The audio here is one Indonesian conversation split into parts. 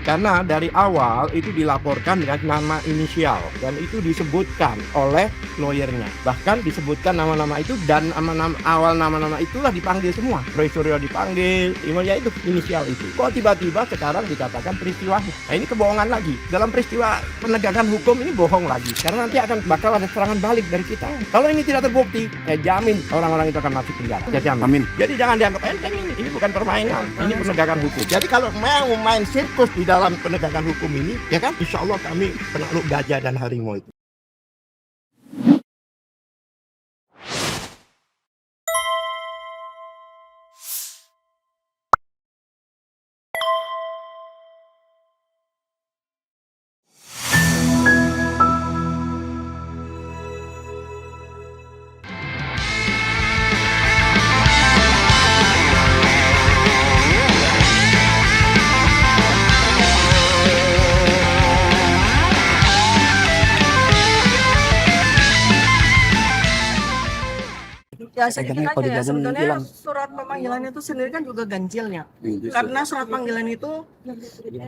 Karena dari awal itu dilaporkan dengan nama inisial dan itu disebutkan oleh lawyernya. Bahkan disebutkan nama-nama itu dan awal nama-nama itulah dipanggil semua. Roy Suryo dipanggil, ya itu inisial itu. Kok tiba-tiba sekarang dikatakan peristiwanya? Nah ini kebohongan lagi. Dalam peristiwa penegakan hukum ini bohong lagi. Karena nanti akan bakal ada serangan balik dari kita. Kalau ini tidak terbukti, saya jamin orang-orang itu akan masuk penjara. Saya jamin. Amin. Jadi jangan dianggap enteng ini. Ini bukan permainan. Ini penegakan hukum. Jadi kalau mau main sirkus di dalam penegakan hukum ini, ya kan, insya Allah kami penakluk gajah dan harimau itu. Ya sedikit aja ya, sebenarnya surat pemanggilan itu sendiri kan juga ganjil ya. Karena surat panggilan itu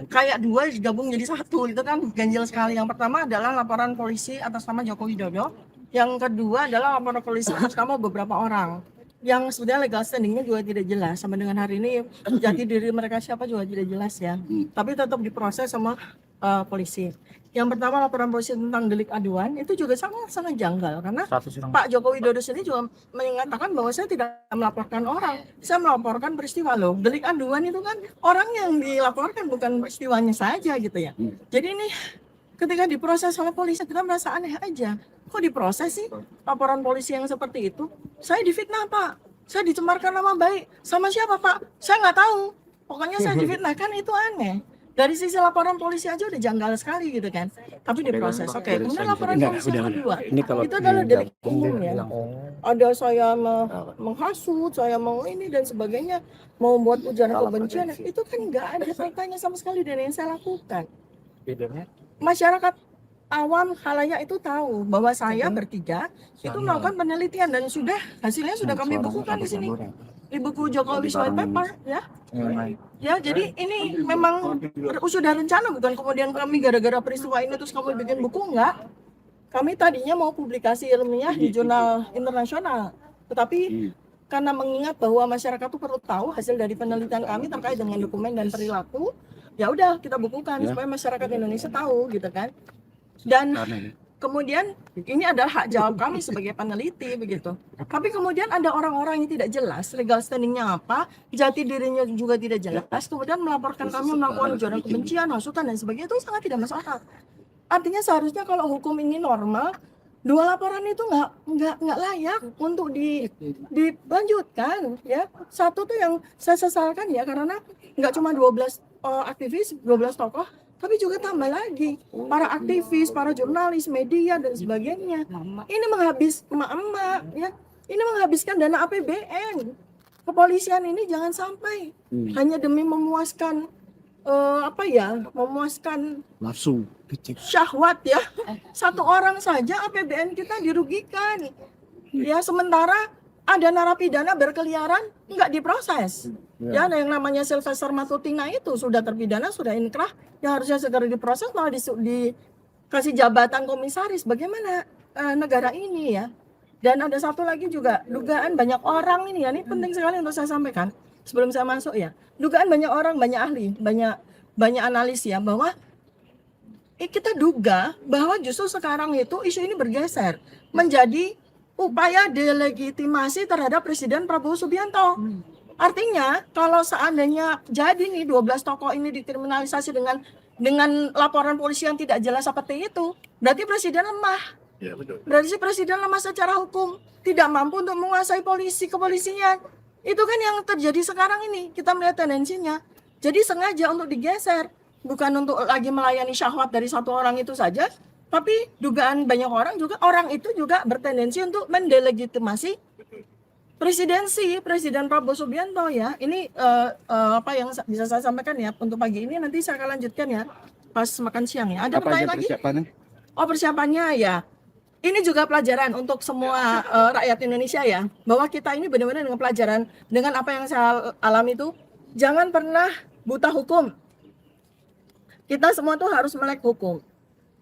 kayak dua digabung jadi satu, itu kan ganjil sekali. Yang pertama adalah laporan polisi atas nama Joko Widodo. Yang kedua adalah laporan polisi atas nama beberapa orang. Yang sebenarnya legal standingnya juga tidak jelas. Sampai dengan hari ini jati diri mereka siapa juga tidak jelas ya. Tapi tetap diproses sama polisi. Yang pertama laporan polisi tentang delik aduan itu juga sangat janggal karena Pak Joko Widodo sendiri juga mengatakan bahwa saya tidak melaporkan orang, saya melaporkan peristiwa loh. Delik aduan itu kan orang yang dilaporkan bukan peristiwanya saja gitu ya. Jadi ini ketika diproses oleh polisi kita merasa aneh aja. Kok diproses sih laporan polisi yang seperti itu? Saya difitnah Pak, saya dicemarkan nama baik. Sama siapa Pak? Saya nggak tahu. Pokoknya saya difitnah, kan itu aneh. Dari sisi laporan polisi aja udah janggal sekali gitu kan. Tapi diproses. Oke, kemudian laporan polisi yang kedua. Itu adalah delik umum ya. Ada saya menghasut, saya mau ini dan sebagainya, mau membuat ujaran kebencian. Itu kan nggak ada kaitannya sama sekali dengan yang saya lakukan. Masyarakat awam khalayak itu tahu bahwa saya bertiga itu melakukan penelitian dan hasilnya sudah kami bukukan di sini. Di buku Jokowi White Paper ya. Ya, jadi ini memang sudah rencana, bukan kemudian kami gara-gara peristiwa ini terus kami bikin buku, enggak. Kami tadinya mau publikasi ilmiah di jurnal internasional, tetapi karena mengingat bahwa masyarakat itu perlu tahu hasil dari penelitian kami terkait dengan dokumen dan perilaku, ya udah kita bukukan supaya masyarakat Indonesia tahu gitu kan. Dan kemudian ini adalah hak jawab kami sebagai peneliti begitu. Tapi kemudian ada orang-orang yang tidak jelas legal standingnya apa, jati dirinya juga tidak jelas, kemudian melaporkan kami melakukan ujaran kebencian, hasutan dan sebagainya, itu sangat tidak masuk akal. Artinya seharusnya kalau hukum ini normal, dua laporan itu nggak layak untuk dilanjutkan ya. Satu tuh yang saya sesalkan ya, karena nggak cuma 12 aktivis, 12 tokoh, tapi juga tambah lagi para aktivis, para jurnalis, media dan sebagainya. Ini emak-emak ya. Ini menghabiskan dana APBN. Kepolisian ini jangan sampai hanya demi memuaskan memuaskan nafsu syahwat ya. Satu orang saja APBN kita dirugikan. Ya, sementara ada narapidana berkeliaran nggak diproses. Ya, yang namanya Sylvester Matutina itu sudah terpidana, sudah inkrah, yang harusnya segera diproses malah dikasih jabatan komisaris. Bagaimana negara ini ya? Dan ada satu lagi juga, dugaan banyak orang ini ya, ini penting sekali untuk saya sampaikan sebelum saya masuk ya. Dugaan banyak orang, banyak ahli, banyak analis ya, bahwa kita duga bahwa justru sekarang itu isu ini bergeser menjadi upaya delegitimasi terhadap Presiden Prabowo Subianto. Artinya kalau seandainya jadi nih 12 tokoh ini dikriminalisasi dengan laporan polisi yang tidak jelas seperti itu, berarti Presiden lemah. ya betul. Berarti Presiden lemah secara hukum, tidak mampu untuk menguasai kepolisian. Itu kan yang terjadi sekarang ini, kita melihat tendensinya. Jadi sengaja untuk digeser, bukan untuk lagi melayani syahwat dari satu orang itu saja, tapi dugaan banyak orang juga, orang itu juga bertendensi untuk mendelegitimasi Presiden Prabowo Subianto ya. Ini apa yang bisa saya sampaikan ya untuk pagi ini, nanti saya akan lanjutkan ya pas makan siang ya. Ada pertanyaan lagi? Oh, persiapannya ya. Ini juga pelajaran untuk semua rakyat Indonesia ya, bahwa kita ini benar-benar dengan pelajaran, dengan apa yang saya alami itu, jangan pernah buta hukum. Kita semua tuh harus melek hukum.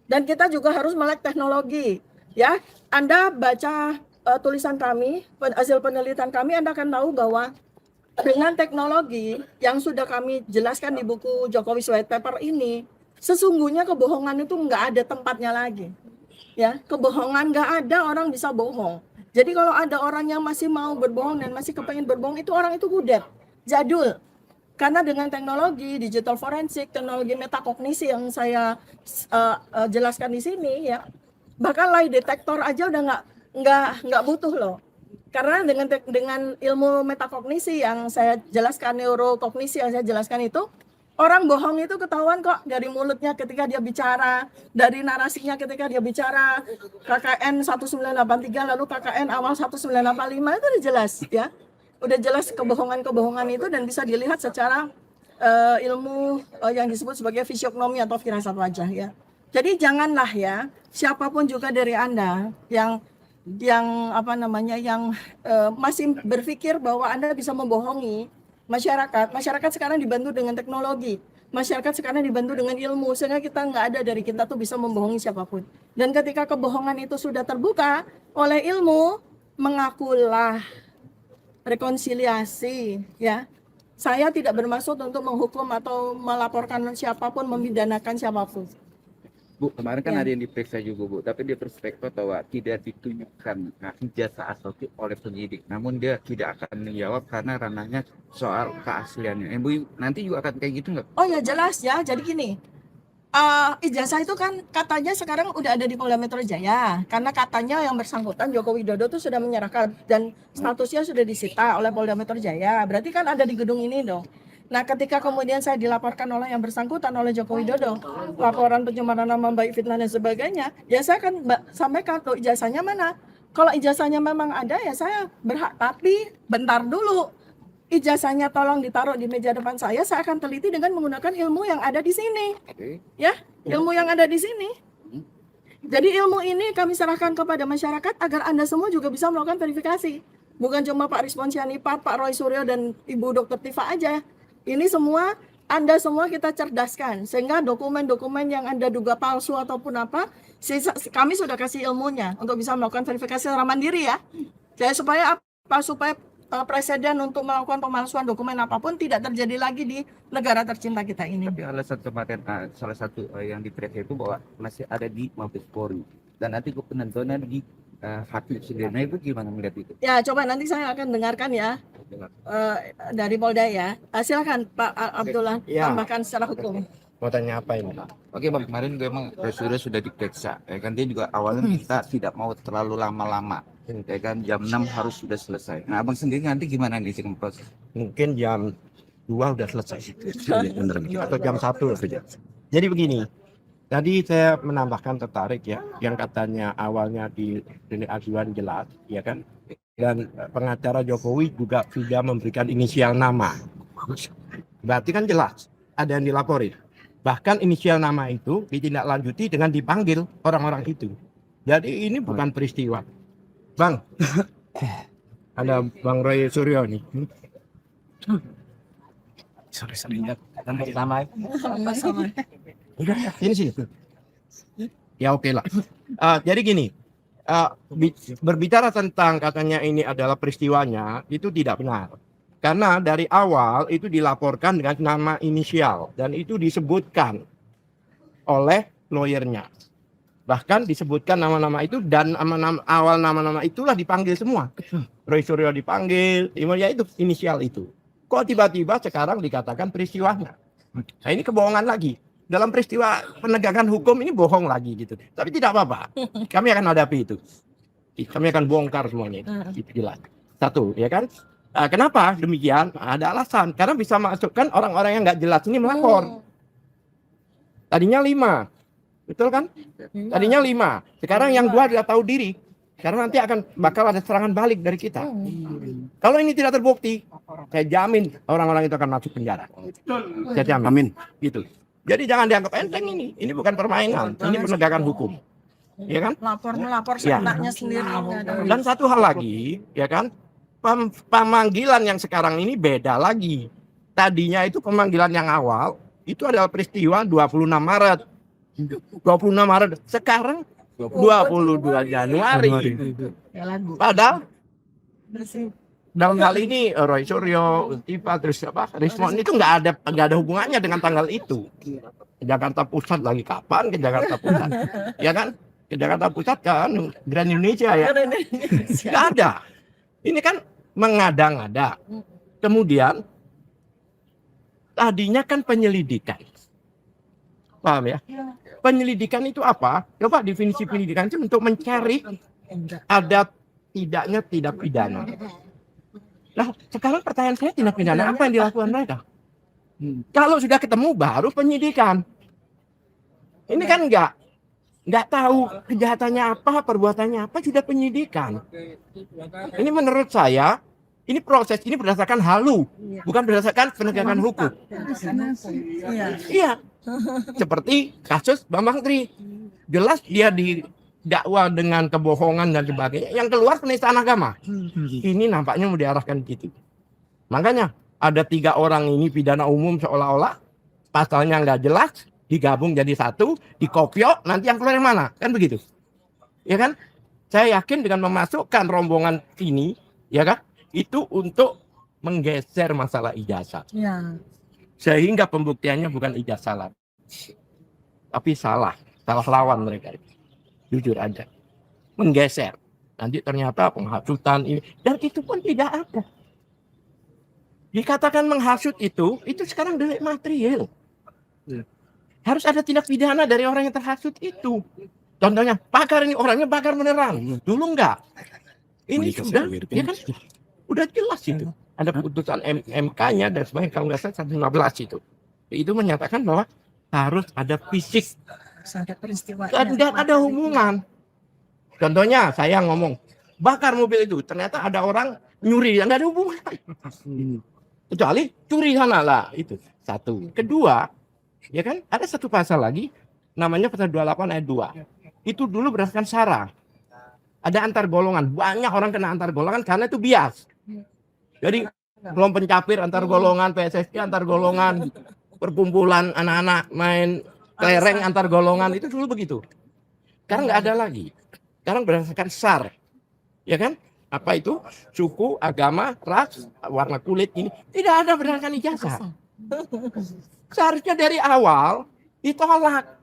Dan kita juga harus melek teknologi. Ya, Anda baca tulisan kami, hasil penelitian kami, Anda akan tahu bahwa dengan teknologi yang sudah kami jelaskan di buku Jokowi's White Paper ini, sesungguhnya kebohongan itu nggak ada tempatnya lagi. Ya, kebohongan nggak ada, orang bisa bohong. Jadi kalau ada orang yang masih mau berbohong dan masih kepengen berbohong, itu orang itu kudet, jadul. Karena dengan teknologi digital forensik, teknologi metakognisi yang saya jelaskan di sini, ya, bahkan lie detector aja udah nggak butuh loh. Karena dengan ilmu metakognisi yang saya jelaskan, neurokognisi yang saya jelaskan itu, orang bohong itu ketahuan kok dari mulutnya ketika dia bicara, dari narasinya ketika dia bicara. KKN 1983 lalu KKN awal 1985 itu udah jelas, ya. Udah jelas kebohongan-kebohongan itu dan bisa dilihat secara ilmu yang disebut sebagai fisiognomi atau firasat wajah, ya. Jadi janganlah ya siapapun juga dari Anda yang masih berpikir bahwa Anda bisa membohongi masyarakat. Masyarakat sekarang dibantu dengan teknologi. Masyarakat sekarang dibantu dengan ilmu, sehingga kita nggak ada dari kita tuh bisa membohongi siapapun. Dan ketika kebohongan itu sudah terbuka oleh ilmu, mengakulah, rekonsiliasi, ya. Saya tidak bermaksud untuk menghukum atau melaporkan siapapun, memidanakan siapapun. Bu, kemarin kan Ya. ada yang diperiksa juga, Bu, tapi dia berspektif bahwa tidak ditunjukkan ijazah asli oleh penyidik. Namun dia tidak akan menjawab karena ranahnya soal keasliannya. Bu, nanti juga akan kayak gitu nggak? Oh ya, jelas ya. Jadi gini, ijazah itu kan katanya sekarang udah ada di Polda Metro Jaya, karena katanya yang bersangkutan Joko Widodo tuh sudah menyerahkan dan statusnya sudah disita oleh Polda Metro Jaya. Berarti kan ada di gedung ini dong. Nah, ketika kemudian saya dilaporkan oleh yang bersangkutan oleh Joko Widodo, laporan pencemaran nama baik, fitnah dan sebagainya, ya saya akan sampaikan tuh ijazahnya mana. Kalau ijazahnya memang ada ya saya berhak, tapi bentar dulu. Ijazahnya tolong ditaruh di meja depan saya akan teliti dengan menggunakan ilmu yang ada di sini. Oke. Ya, ilmu yang ada di sini. Jadi ilmu ini kami serahkan kepada masyarakat agar Anda semua juga bisa melakukan verifikasi. Bukan cuma Pak Rizwan Syahnipat, Pak Roy Suryo, dan Ibu Dr. Tifa aja. Ini semua, Anda semua kita cerdaskan. Sehingga dokumen-dokumen yang Anda duga palsu ataupun apa, kami sudah kasih ilmunya untuk bisa melakukan verifikasi secara mandiri ya. Jadi supaya presiden untuk melakukan pemalsuan dokumen apapun tidak terjadi lagi di negara tercinta kita ini. Tapi alasan kemarin salah satu yang diperiksa itu bahwa masih ada di Mabes Polri dan nanti penentuannya di hakim sendiri. Nah, itu gimana melihat itu? Ya, coba nanti saya akan dengarkan ya dari Polda ya. Silakan Pak Abdullah tambahkan secara hukum. Mau tanya apa ini? Oke, Bang, kemarin juga emang sudah diperiksa. Ya kan dia juga awalnya kita tidak mau terlalu lama-lama. Ya kan jam 6 harus sudah selesai. Nah, Abang sendiri nanti gimana nih sih proses? Mungkin jam 2 udah selesai. Atau jam 1 saja. Jadi begini, tadi saya menambahkan tertarik ya, yang katanya awalnya di aduan jelas, ya kan? Dan pengacara Jokowi juga sudah memberikan inisial nama. Berarti kan jelas, ada yang dilaporin. Bahkan inisial nama itu ditindaklanjuti dengan dipanggil orang-orang itu. Jadi ini bukan peristiwa. Bang, ada Bang Roy Suryo nih. Sorry ya, sama. Udah, ini sih. Ya oke lah. Jadi gini, berbicara tentang katanya ini adalah peristiwanya, itu tidak benar. Karena dari awal itu dilaporkan dengan nama inisial dan itu disebutkan oleh lawyernya. Bahkan disebutkan nama-nama itu dan awal nama-nama itulah dipanggil semua. Roy Suryo dipanggil, ya itu inisial itu. Kok tiba-tiba sekarang dikatakan peristiwanya? Nah, ini kebohongan lagi. Dalam peristiwa penegakan hukum ini bohong lagi gitu. Tapi tidak apa-apa. Kami akan hadapi itu. Kami akan bongkar semuanya. Itu jelas. Satu, ya kan? Kenapa demikian? Ada alasan. Karena bisa masukkan orang-orang yang nggak jelas ini melapor. Tadinya 5. Betul kan? Tadinya 5. Sekarang yang 2 sudah tahu diri. Karena nanti bakal ada serangan balik dari kita. Kalau ini tidak terbukti, saya jamin orang-orang itu akan masuk penjara. Saya jamin. Amin. Gitu. Jadi jangan dianggap enteng ini. Ini bukan permainan. Ini penegakan hukum. Ya kan? Melapor seenaknya sendiri. Dan satu hal lagi, ya kan? Pemanggilan yang sekarang ini beda lagi. Tadinya itu pemanggilan yang awal itu adalah peristiwa 26 Maret. 26 Maret. Sekarang 22 Januari. Ya lagu. Padahal Bersih. dalam hal ini Roy Suryo, Untipa, terus apa, Rismon itu nggak ada hubungannya dengan tanggal itu. Ke Jakarta Pusat lagi kapan ke Jakarta Pusat? Ya kan? Ke Jakarta Pusat kan Grand Indonesia ya. Nggak ada. Ini kan mengada-ngada. Kemudian tadinya kan penyelidikan. Paham ya? Penyelidikan itu apa? Coba definisi penyidikan itu untuk mencari ada tidaknya tindak pidana. Nah, sekarang pertanyaan saya, tindak pidana apa yang dilakukan mereka? Kalau sudah ketemu baru penyidikan. Ini kan nggak tahu kejahatannya apa, perbuatannya apa, sudah penyidikan. Ini menurut saya, ini proses ini berdasarkan halu, bukan berdasarkan penegakan hukum. Iya. Seperti kasus Bambang Tri. Jelas dia didakwa dengan kebohongan dan sebagainya. Yang keluar penistaan agama. Ini nampaknya mau diarahkan gitu. Makanya ada 3 orang ini pidana umum seolah-olah pasalnya nggak jelas, digabung jadi satu, dikopiok, nanti yang keluar yang mana? Kan begitu. Ya kan? Saya yakin dengan memasukkan rombongan ini, ya kan? Itu untuk menggeser masalah ijazah. Ya. Sehingga pembuktiannya bukan ijazah tapi salah lawan mereka. Jujur aja. Menggeser. Nanti ternyata penghasutan ini, dan itu pun tidak ada. Dikatakan menghasut itu sekarang delik material. Harus ada tindak pidana dari orang yang terhasut itu. Contohnya, bakar ini orangnya bakar beneran. Dulu enggak. Ini sudah, ya kan? Udah jelas itu. Ada putusan MK-nya dan sebagainya, kalau nggak salah 115 itu. Itu menyatakan bahwa harus ada fisik dan ada hubungan. Contohnya saya ngomong bakar mobil itu, ternyata ada orang nyuri yang nggak ada hubungan. Kecuali curi sana lah, itu satu. Kedua, ya kan ada satu pasal lagi namanya pasal 28 ayat 2. Itu dulu berdasarkan SARA. Ada antar golongan, banyak orang kena antar golongan karena itu bias. Jadi kelompok pencapir antar golongan, PSSI antar golongan, perkumpulan anak-anak main kelereng antar golongan, itu dulu begitu. Sekarang nggak ada lagi. Sekarang berdasarkan SAR, ya kan? Apa itu? Suku, agama, ras, warna kulit ini tidak ada berdasarkan ijazah. Seharusnya dari awal ditolak.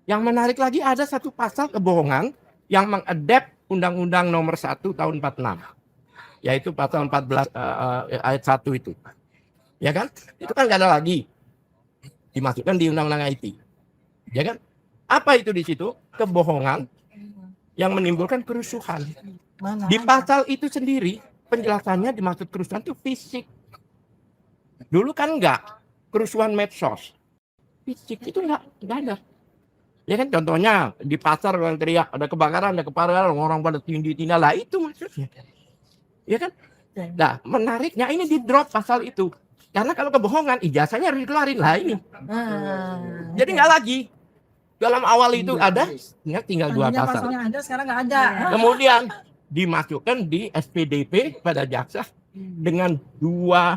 Yang menarik lagi ada satu pasal kebohongan yang mengadap Undang-Undang Nomor 1 Tahun 46, yaitu pasal 14 ayat 1 itu, ya kan? Itu kan nggak ada lagi, dimasukkan di Undang-Undang IT, ya kan? Apa itu di situ? Kebohongan yang menimbulkan kerusuhan. Di pasal itu sendiri penjelasannya dimaksud kerusuhan itu fisik. Dulu kan enggak, kerusuhan medsos, fisik itu enggak ada. Ya kan, contohnya di pasar orang teriak ada kebakaran, orang pada tindih-tindih lah, itu maksudnya. Ya kan? Nah, menariknya ini di drop pasal itu. Karena kalau kebohongan ijazahnya harus dikeluarin lah ini. Jadi enggak lagi. Dalam awal itu ada, tinggal 2 pasal. Ada, sekarang nggak ada. Kemudian dimasukkan di SPDP pada jaksa dengan 2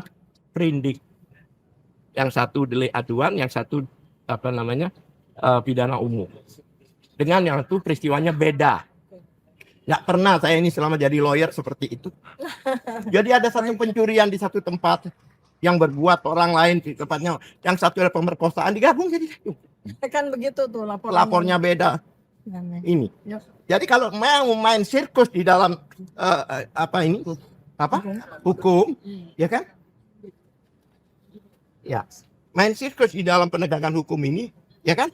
perindik. Yang satu delik aduan, yang satu pidana umum. Dengan yang itu peristiwanya beda. Nggak pernah saya ini selama jadi lawyer seperti itu. Jadi ada satu pencurian di satu tempat yang berbuat orang lain di tempatnya, yang satu ada pemerkosaan, digabung jadi satu. Kan begitu tuh Lapornya beda. Ini. Jadi kalau mau main sirkus di dalam hukum, ya kan? Ya, main sirkus di dalam penegakan hukum ini, ya kan?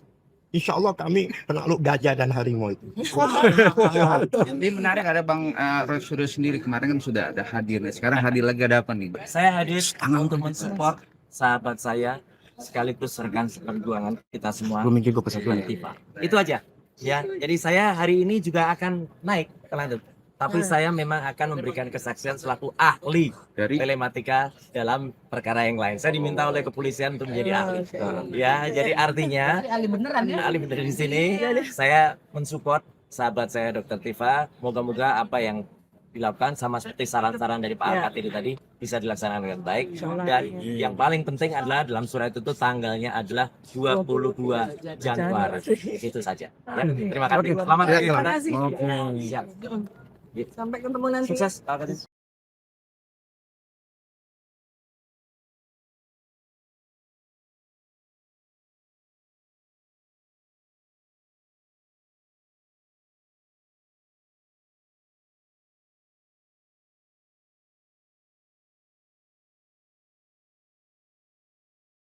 Insya Allah kami penakluk gajah dan harimau itu. Ini menarik, ada Bang Roy Suryo sendiri kemarin kan sudah ada hadir. Sekarang hadir lagi, ada apa nih? Saya hadir untuk mensupport sahabat saya sekaligus rekan seperjuangan kita semua. Tifa. Itu aja. Ya, jadi saya hari ini juga akan naik ke lantai. Tapi saya memang akan memberikan kesaksian selaku ahli Dari telematika dalam perkara yang lain. Saya diminta oleh kepolisian untuk menjadi ahli. Ya, jadi artinya ahli beneran ya. ahli bener di sini. Saya mensupport sahabat saya Dr. Tifa. Moga-moga apa yang dilakukan sama seperti saran-saran dari Pak Ya. Alkatiri tadi bisa dilaksanakan dengan baik. Insyaallah. Dan yang paling penting adalah dalam surat itu tuh tanggalnya adalah 22 Januari. Itu saja. Ya, terima kasih. Oke. Selamat Ya, hari terima Ramadan. kasih. Siap. Sampai ketemu nanti. Sukses Pak Alkatiri.